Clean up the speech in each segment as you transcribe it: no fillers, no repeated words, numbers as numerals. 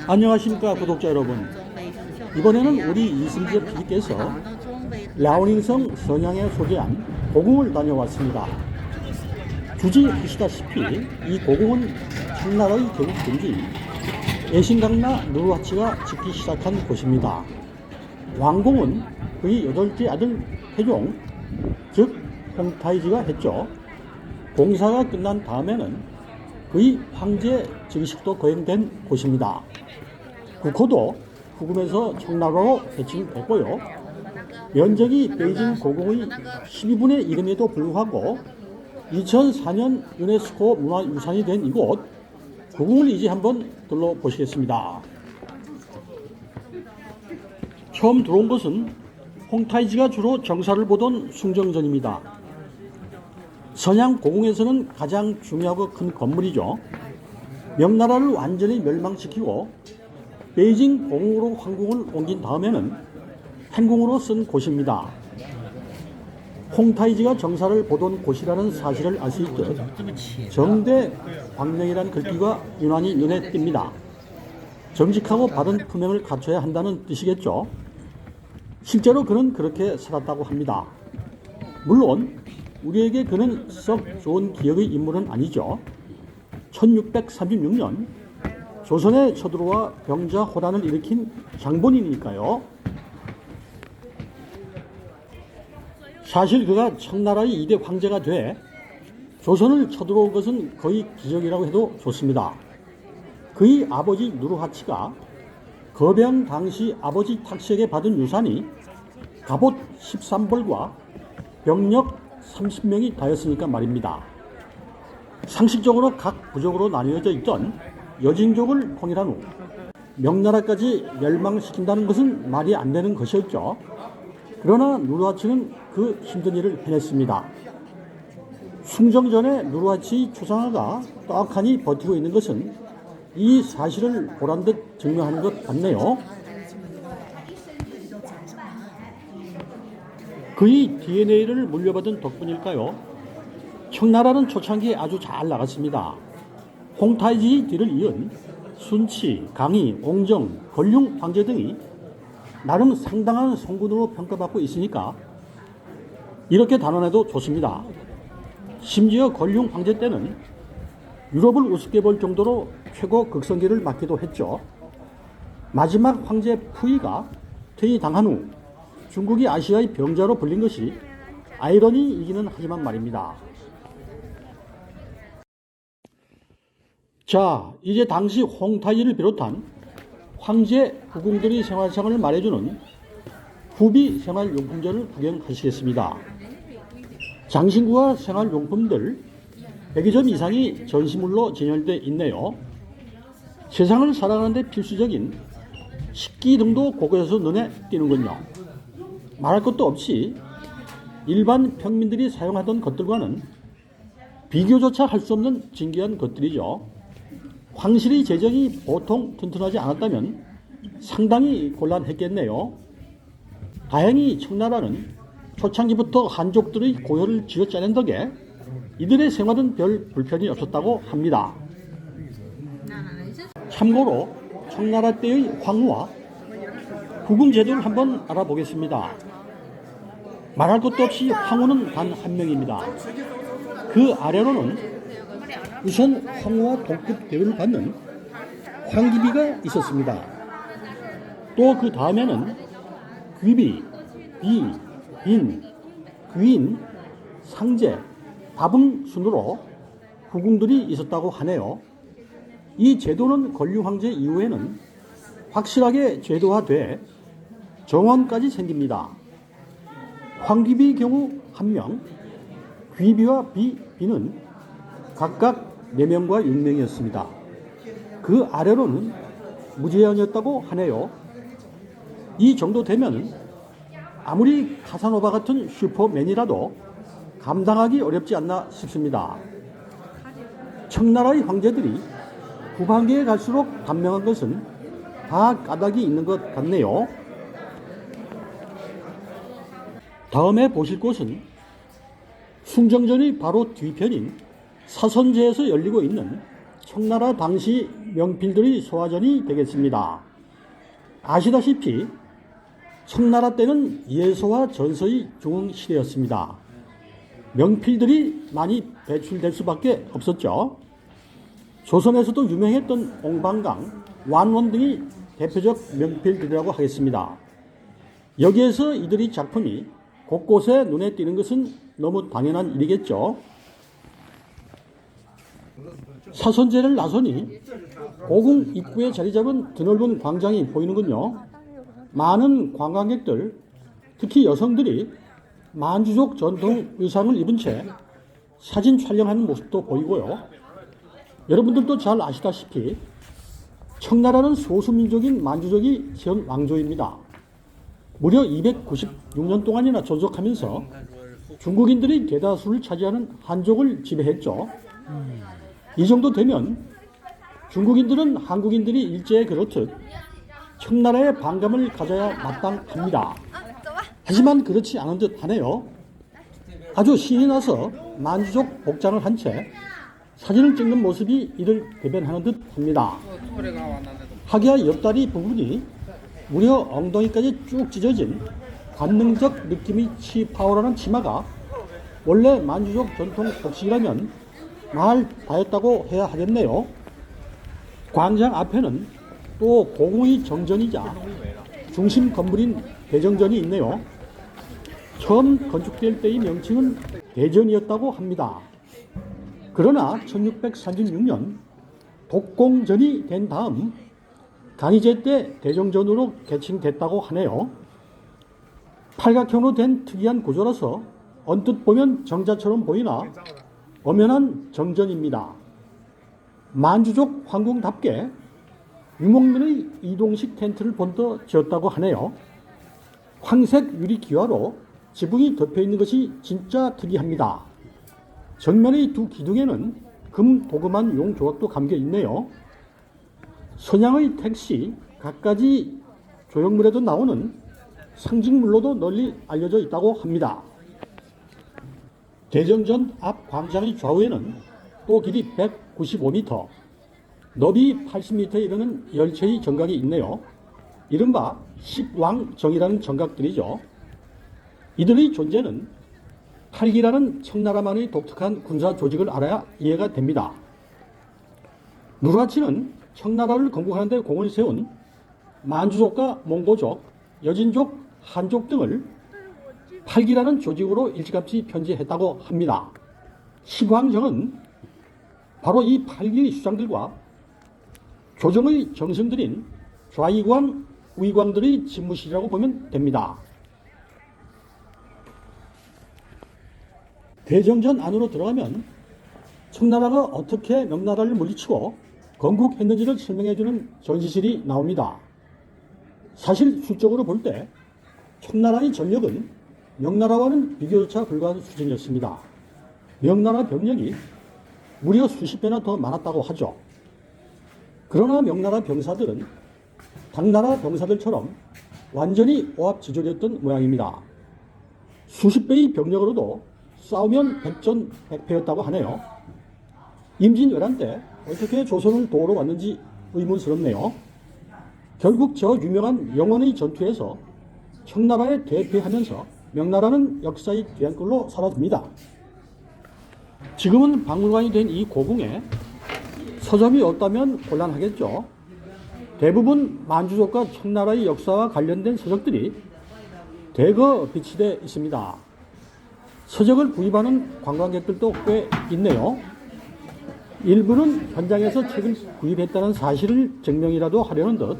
안녕하십니까 구독자 여러분. 이번에는 우리 이승재 PD께서 라오닝성 선양에 소재한 고궁을 다녀왔습니다. 주지하시다시피 이 고궁은 청나라의 개국군주인 애신강나 누르하치가 짓기 시작한 곳입니다. 왕궁은 그의 8째 아들 태종, 즉 홍타이지가 했죠. 공사가 끝난 다음에는 그의 황제 즉위식도 거행된 곳입니다. 국호도 후금에서 청나라로 배칭됐고요. 면적이 베이징 고궁의 12분의 1임에도 불구하고 2004년 유네스코 문화유산이 된 이곳 고궁을 이제 한번 둘러보시겠습니다. 처음 들어온 것은 홍타이지가 주로 정사를 보던 숭정전입니다. 선양 고궁에서는 가장 중요하고 큰 건물이죠. 명나라를 완전히 멸망시키고 베이징 고궁으로 황궁을 옮긴 다음에는 행궁으로 쓴 곳입니다. 홍타이지가 정사를 보던 곳이라는 사실을 알 수 있듯 정대 광명이라는 글귀가 유난히 눈에 띕니다. 정직하고 바른 품행을 갖춰야 한다는 뜻이겠죠. 실제로 그는 그렇게 살았다고 합니다. 물론 우리에게 그는 썩 좋은 기억의 인물은 아니죠. 1636년 조선에 쳐들어와 병자호란을 일으킨 장본인이니까요. 사실 그가 청나라의 2대 황제가 돼 조선을 쳐들어온 것은 거의 기적이라고 해도 좋습니다. 그의 아버지 누르하치가 거병 당시 아버지 탁시에게 받은 유산이 갑옷 13벌과 병력 30명이 다였으니까 말입니다. 상식적으로 각 부족으로 나뉘어져 있던 여진족을 통일한 후 명나라까지 멸망시킨다는 것은 말이 안 되는 것이었죠. 그러나 누르하치는 그 힘든 일을 해냈습니다. 숭정전에 누르하치의 추상화가 떡하니 버티고 있는 것은 이 사실을 보란듯 증명하는 것 같네요. 그의 DNA를 물려받은 덕분일까요? 청나라는 초창기에 아주 잘 나갔습니다. 홍타이지의 뒤를 이은 순치, 강희, 옹정, 걸륭 황제 등이 나름 상당한 성군으로 평가받고 있으니까 이렇게 단언해도 좋습니다. 심지어 걸륭 황제 때는 유럽을 우습게 볼 정도로 최고 극성기를 맞기도 했죠. 마지막 황제 푸이가 퇴위당한 후 중국이 아시아의 병자로 불린 것이 아이러니이기는 하지만 말입니다. 자, 이제 당시 홍타이지를 비롯한 황제 후궁들의 생활상을 말해주는 후비 생활용품전을 구경하시겠습니다. 장신구와 생활용품들 100점 이상이 전시물로 진열되어 있네요. 세상을 살아가는 데 필수적인 식기 등도 곳곳에서 눈에 띄는군요. 말할 것도 없이 일반 평민들이 사용하던 것들과는 비교조차 할 수 없는 진귀한 것들이죠. 황실의 재정이 보통 튼튼하지 않았다면 상당히 곤란했겠네요. 다행히 청나라는 초창기부터 한족들의 고혈을 쥐어짜낸 덕에 이들의 생활은 별 불편이 없었다고 합니다. 참고로 청나라 때의 황후와 후궁 제도를 한번 알아보겠습니다. 말할 것도 없이 황후는 단 한 명입니다. 그 아래로는 우선 황후와 동급 대우를 받는 황기비가 있었습니다. 또 그 다음에는 귀비, 비, 빈, 귀인, 상제, 다분 순으로 후궁들이 있었다고 하네요. 이 제도는 권류 황제 이후에는 확실하게 제도화돼 정원까지 생깁니다. 황귀비의 경우 1명, 귀비와 비는 각각 4명과 6명이었습니다. 그 아래로는 무제한이었다고 하네요. 이 정도 되면 아무리 카사노바 같은 슈퍼맨이라도 감당하기 어렵지 않나 싶습니다. 청나라의 황제들이 후반기에 갈수록 단명한 것은 다 까닭이 있는 것 같네요. 다음에 보실 곳은 숭정전의 바로 뒤편인 사선제에서 열리고 있는 청나라 당시 명필들의 소화전이 되겠습니다. 아시다시피 청나라 때는 예서와 전서의 중흥시대였습니다. 명필들이 많이 배출될 수밖에 없었죠. 조선에서도 유명했던 옹방강, 완원 등이 대표적 명필들이라고 하겠습니다. 여기에서 이들의 작품이 곳곳에 눈에 띄는 것은 너무 당연한 일이겠죠. 사선제를 나서니 고궁 입구에 자리 잡은 드넓은 광장이 보이는군요. 많은 관광객들, 특히 여성들이 만주족 전통 의상을 입은 채 사진 촬영하는 모습도 보이고요. 여러분들도 잘 아시다시피 청나라는 소수민족인 만주족이 전 왕조입니다. 무려 296년 동안이나 존속하면서 중국인들이 대다수를 차지하는 한족을 지배했죠. 이 정도 되면 중국인들은 한국인들이 일제에 그렇듯 청나라의 반감을 가져야 마땅합니다. 하지만 그렇지 않은 듯 하네요. 아주 신이 나서 만주족 복장을 한 채 사진을 찍는 모습이 이를 대변하는 듯 합니다. 하기야 옆다리 부분이 무려 엉덩이까지 쭉 찢어진 관능적 느낌이 치파오라는 치마가 원래 만주족 전통 복식이라면 말 다했다고 해야 하겠네요. 광장 앞에는 또 고궁의 정전이자 중심 건물인 대정전이 있네요. 처음 건축될 때의 명칭은 대전이었다고 합니다. 그러나 1636년 독공전이 된 다음 강희제 때 대정전으로 개칭됐다고 하네요. 팔각형으로 된 특이한 구조라서 언뜻 보면 정자처럼 보이나 엄연한 정전입니다. 만주족 황궁답게 유목민의 이동식 텐트를 본떠 지었다고 하네요. 황색 유리 기와로 지붕이 덮여 있는 것이 진짜 특이합니다. 정면의 두 기둥에는 금 도금한 용 조각도 감겨 있네요. 선양의 택시, 갖가지 조형물에도 나오는 상징물로도 널리 알려져 있다고 합니다. 대정전 앞 광장의 좌우에는 또 길이 195m, 너비 80m에 이르는 열체의 정각이 있네요. 이른바 십왕정이라는 정각들이죠. 이들의 존재는 팔기라는 청나라만의 독특한 군사 조직을 알아야 이해가 됩니다. 누르하치는 청나라를 건국하는 데 공을 세운 만주족과 몽고족, 여진족, 한족 등을 팔기라는 조직으로 일찌감치 편제했다고 합니다. 십왕정은 바로 이 팔기의 수장들과 조정의 정승들인 좌이광, 우이광들의 집무실이라고 보면 됩니다. 대정전 안으로 들어가면 청나라가 어떻게 명나라를 물리치고 건국했는지를 설명해주는 전시실이 나옵니다. 사실 수적으로 볼 때 청나라의 전력은 명나라와는 비교조차 불가한 수준이었습니다. 명나라 병력이 무려 수십 배나 더 많았다고 하죠. 그러나 명나라 병사들은 당나라 병사들처럼 완전히 오합지졸이었던 모양입니다. 수십 배의 병력으로도 싸우면 백전백패였다고 하네요. 임진왜란 때 어떻게 조선을 도우러 왔는지 의문스럽네요. 결국 저 유명한 영원의 전투에서 청나라에 대패하면서 명나라는 역사의 뒤안길로 사라집니다. 지금은 박물관이 된 이 고궁에 서점이 없다면 곤란하겠죠. 대부분 만주족과 청나라의 역사와 관련된 서적들이 대거 비치되어 있습니다. 서적을 구입하는 관광객들도 꽤 있네요. 일부는 현장에서 책을 구입했다는 사실을 증명이라도 하려는 듯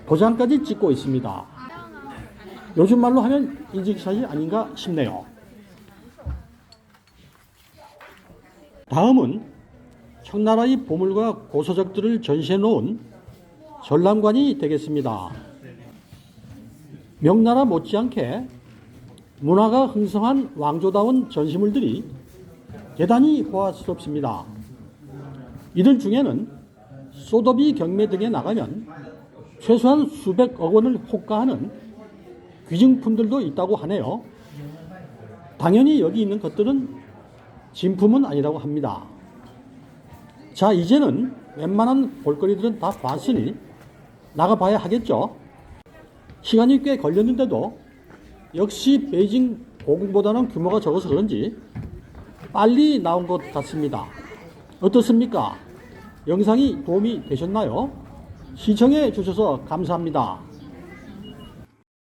도장까지 찍고 있습니다. 요즘 말로 하면 인증샷이 아닌가 싶네요. 다음은 청나라의 보물과 고서적들을 전시해 놓은 전람관이 되겠습니다. 명나라 못지않게 문화가 흥성한 왕조다운 전시물들이 대단히 호화스럽습니다. 이들 중에는 소더비 경매 등에 나가면 최소한 수백억 원을 호가하는 귀증품들도 있다고 하네요. 당연히 여기 있는 것들은 진품은 아니라고 합니다. 자, 이제는 웬만한 볼거리들은 다 봤으니 나가봐야 하겠죠. 시간이 꽤 걸렸는데도 역시 베이징 고궁보다는 규모가 적어서 그런지 빨리 나온 것 같습니다. 어떻습니까? 영상이 도움이 되셨나요? 시청해 주셔서 감사합니다.